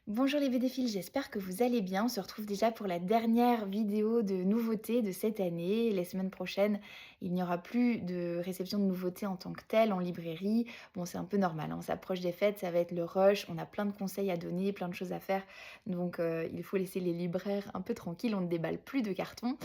Bonjour les BDphiles, j'espère que vous allez bien. On se retrouve déjà pour la dernière vidéo de nouveautés de cette année. Les semaines prochaines, il n'y aura plus de réception de nouveautés en tant que telle en librairie. Bon, c'est un peu normal, hein, on s'approche des fêtes, ça va être le rush, on a plein de conseils à donner, plein de choses à faire. Donc il faut laisser les libraires un peu tranquilles, on ne déballe plus de cartons.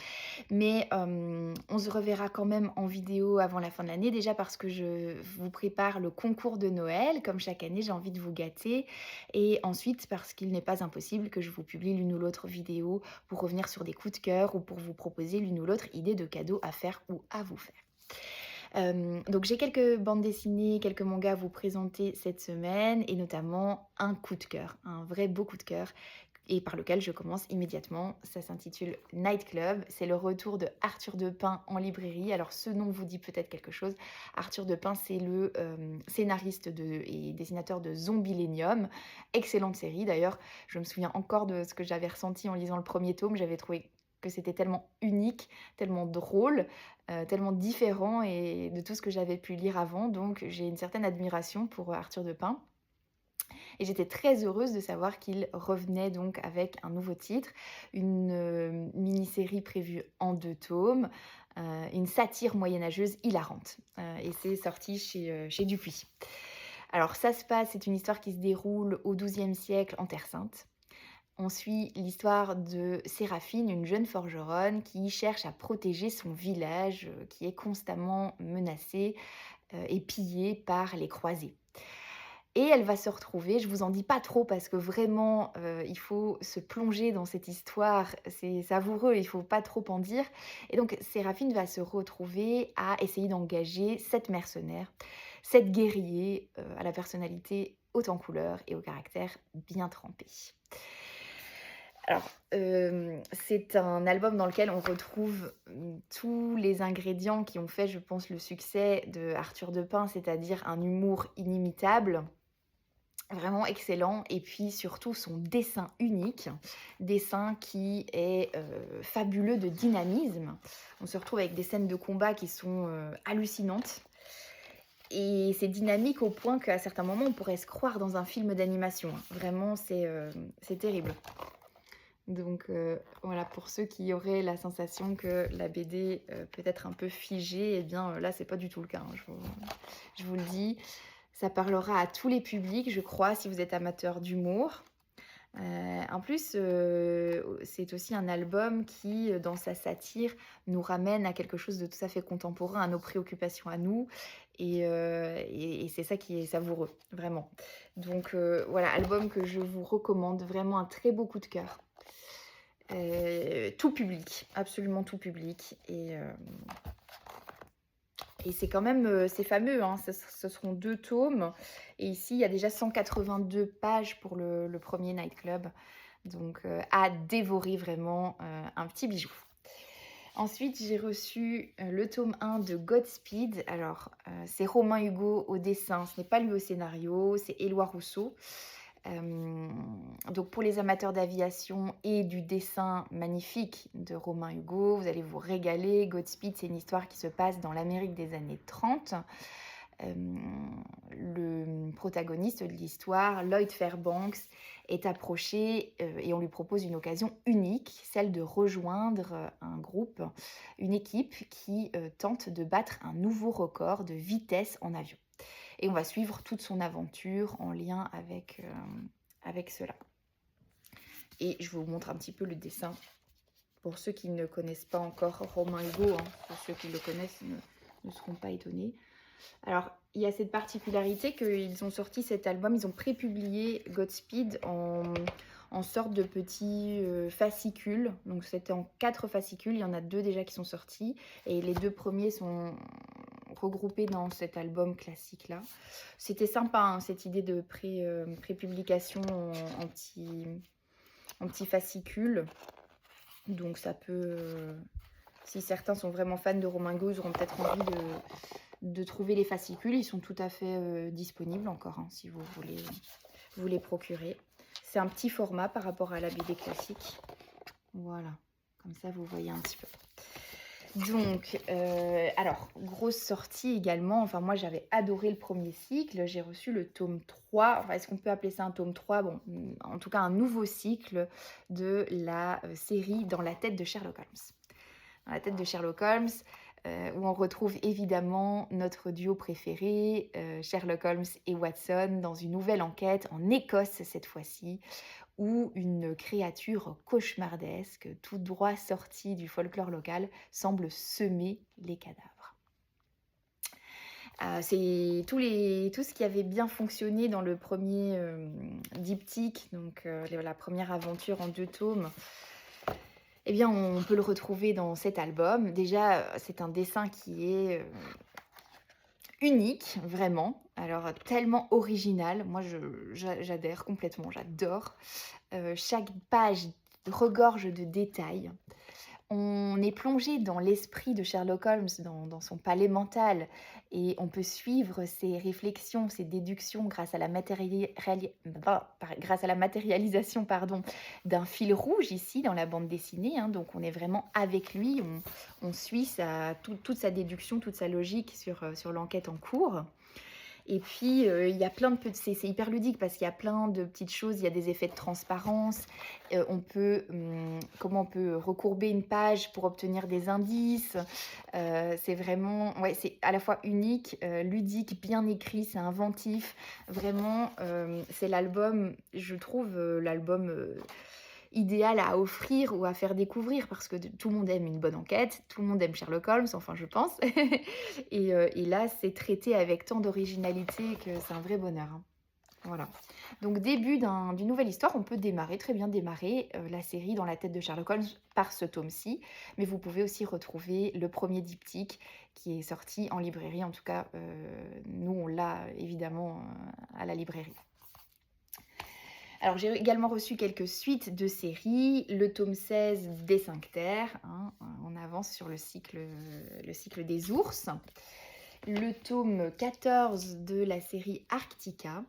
Mais on se reverra quand même en vidéo avant la fin de l'année, déjà parce que je vous prépare le concours de Noël. Comme chaque année, j'ai envie de vous gâter. Et ensuite, parce qu'il n'est pas impossible que je vous publie l'une ou l'autre vidéo pour revenir sur des coups de cœur ou pour vous proposer l'une ou l'autre idée de cadeau à faire ou à vous faire. Donc j'ai quelques bandes dessinées, quelques mangas à vous présenter cette semaine et notamment un coup de cœur, un vrai beau coup de cœur et par lequel je commence immédiatement. Ça s'intitule Night Club. C'est le retour de Arthur Depin en librairie. Alors ce nom vous dit peut-être quelque chose. Arthur Depin, c'est le scénariste et dessinateur de Zombielenium. Excellente série. D'ailleurs, je me souviens encore de ce que j'avais ressenti en lisant le premier tome. J'avais trouvé que c'était tellement unique, tellement drôle, tellement différent et de tout ce que j'avais pu lire avant. Donc j'ai une certaine admiration pour Arthur Depin. Et j'étais très heureuse de savoir qu'il revenait donc avec un nouveau titre, une mini-série prévue en 2 tomes, une satire moyenâgeuse hilarante. Et c'est sorti chez Dupuis. Alors ça se passe, c'est une histoire qui se déroule au XIIe siècle en Terre Sainte. On suit l'histoire de Séraphine, une jeune forgeronne qui cherche à protéger son village, qui est constamment menacé et pillé par les croisés. Et elle va se retrouver, je vous en dis pas trop parce que vraiment, il faut se plonger dans cette histoire, c'est savoureux, il faut pas trop en dire. Et donc Séraphine va se retrouver à essayer d'engager 7 mercenaires, 7 guerriers, à la personnalité haute en couleurs et au caractère bien trempé. Alors, c'est un album dans lequel on retrouve, tous les ingrédients qui ont fait, je pense, le succès de Arthur Depin, c'est-à-dire un humour inimitable, vraiment excellent et puis surtout son dessin unique, dessin qui est, fabuleux de dynamisme. On se retrouve avec des scènes de combat qui sont, hallucinantes et c'est dynamique au point qu'à certains moments, on pourrait se croire dans un film d'animation, hein. Vraiment, c'est terrible. Donc voilà, pour ceux qui auraient la sensation que la BD, peut être un peu figée, eh bien, là, c'est pas du tout le cas, hein, je vous le dis. Ça parlera à tous les publics, je crois, si vous êtes amateur d'humour. En plus, c'est aussi un album qui, dans sa satire, nous ramène à quelque chose de tout à fait contemporain, à nos préoccupations à nous et c'est ça qui est savoureux, vraiment. Donc voilà, album que je vous recommande, vraiment un très beau coup de cœur. Tout public, absolument tout public et c'est quand même, c'est fameux, hein, ce seront 2 tomes et ici, il y a déjà 182 pages pour le 1er Night Club, donc à dévorer vraiment, un petit bijou. Ensuite, j'ai reçu, le tome 1 de Godspeed. Alors, c'est Romain Hugo au dessin, ce n'est pas lui au scénario, c'est Éloi Rousseau. Donc pour les amateurs d'aviation et du dessin magnifique de Romain Hugo, vous allez vous régaler. Godspeed, c'est une histoire qui se passe dans l'Amérique des années 30. Le protagoniste de l'histoire, Lloyd Fairbanks, est approché et on lui propose une occasion unique, celle de rejoindre un groupe, une équipe qui tente de battre un nouveau record de vitesse en avion. Et on va suivre toute son aventure en lien avec cela. Et je vous montre un petit peu le dessin pour ceux qui ne connaissent pas encore Romain Hugo, hein. Pour ceux qui le connaissent ne seront pas étonnés. Alors, il y a cette particularité qu'ils ont sorti cet album, ils ont prépublié Godspeed en sorte de petits fascicules. Donc c'était en 4 fascicules, il y en a 2 déjà qui sont sortis. Et les 2 premiers sont regroupés dans cet album classique-là. C'était sympa, hein, cette idée de prépublication en petits fascicules. Donc ça peut... si certains sont vraiment fans de Romain Hugo, ils auront peut-être envie de trouver les fascicules. Ils sont tout à fait disponibles encore, hein, si vous voulez vous les procurer. C'est un petit format par rapport à la BD classique. Voilà, comme ça vous voyez un petit peu. Donc, alors, grosse sortie également, enfin moi j'avais adoré le premier cycle, j'ai reçu le tome 3. Enfin est-ce qu'on peut appeler ça un tome 3? Bon, en tout cas un nouveau cycle de la, série Dans la tête de Sherlock Holmes. Dans la tête de Sherlock Holmes, où on retrouve évidemment notre duo préféré, Sherlock Holmes et Watson, dans une nouvelle enquête en Écosse cette fois-ci, où une créature cauchemardesque, tout droit sortie du folklore local, semble semer les cadavres. C'est tout ce qui avait bien fonctionné dans le premier diptyque, donc la première aventure en 2 tomes, eh bien on peut le retrouver dans cet album. Déjà, c'est un dessin qui est unique, vraiment. Alors, tellement original. Moi, j'adhère complètement, j'adore. Chaque page regorge de détails. On est plongé dans l'esprit de Sherlock Holmes, dans son palais mental, et on peut suivre ses réflexions, ses déductions grâce à la matérialisation, pardon, d'un fil rouge ici dans la bande dessinée, hein. Donc on est vraiment avec lui, on suit toute sa déduction, toute sa logique sur l'enquête en cours. Et puis, il y a plein de c'est hyper ludique parce qu'il y a plein de petites choses. Il y a des effets de transparence. On peut recourber une page pour obtenir des indices. C'est vraiment ouais, c'est à la fois unique, ludique, bien écrit, c'est inventif. Vraiment, c'est l'album, je trouve, l'album, idéal à offrir ou à faire découvrir parce que tout le monde aime une bonne enquête, tout le monde aime Sherlock Holmes, enfin je pense. Et là, c'est traité avec tant d'originalité que c'est un vrai bonheur, hein. Voilà. Donc début d'une nouvelle histoire, on peut très bien démarrer la série Dans la tête de Sherlock Holmes par ce tome-ci, mais vous pouvez aussi retrouver le premier diptyque qui est sorti en librairie, en tout cas nous on l'a évidemment à la librairie. Alors j'ai également reçu quelques suites de séries, le tome 16 des 5 terres, hein, on avance sur le cycle des ours, le tome 14 de la série Arctica,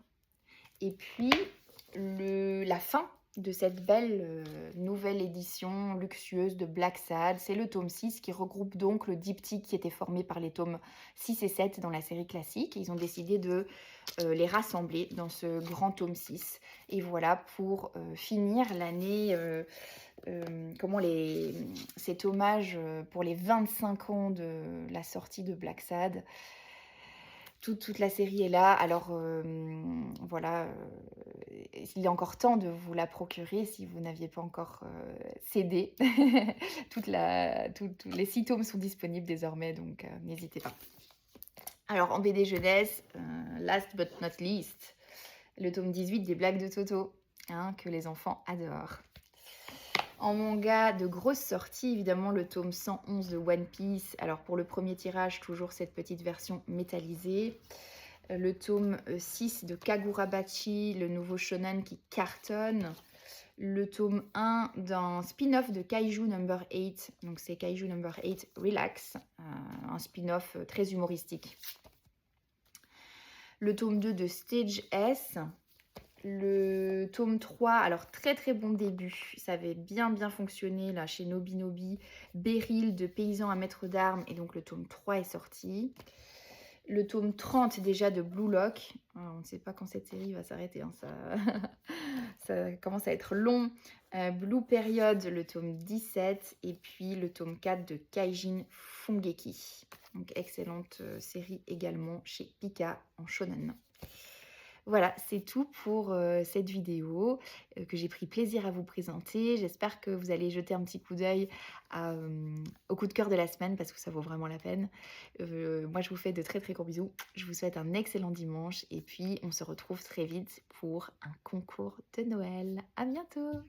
et puis la fin de cette belle nouvelle édition luxueuse de Black Sad, c'est le tome 6 qui regroupe donc le diptyque qui était formé par les tomes 6 et 7 dans la série classique. Ils ont décidé de les rassembler dans ce grand tome 6. Et voilà pour finir l'année, cet hommage pour les 25 ans de la sortie de Black Sad. Toute la série est là, alors voilà, il est encore temps de vous la procurer si vous n'aviez pas encore cédé. Tous les 6 tomes sont disponibles désormais, donc n'hésitez pas. Alors en BD jeunesse, last but not least, le tome 18 des Blagues de Toto, hein, que les enfants adorent. En manga, de grosses sorties, évidemment le tome 111 de One Piece. Alors pour le premier tirage, toujours cette petite version métallisée. Le tome 6 de Kagurabachi, le nouveau shonen qui cartonne. Le tome 1 d'un spin-off de Kaiju Number 8. Donc c'est Kaiju Number 8 Relax, un spin-off très humoristique. Le tome 2 de Stage S. Le tome 3, alors très très bon début, ça avait bien fonctionné là chez Nobi Nobi, Beryl de Paysan à maître d'armes, et donc le tome 3 est sorti. Le tome 30 déjà de Blue Lock, on ne sait pas quand cette série va s'arrêter, hein, ça commence à être long. Blue Period, le tome 17, et puis le tome 4 de Kaijin Fungeki. Donc excellente série également chez Pika en shonen. Voilà, c'est tout pour cette vidéo que j'ai pris plaisir à vous présenter. J'espère que vous allez jeter un petit coup d'œil au coup de cœur de la semaine parce que ça vaut vraiment la peine. Moi, je vous fais de très très gros bisous. Je vous souhaite un excellent dimanche et puis on se retrouve très vite pour un concours de Noël. À bientôt!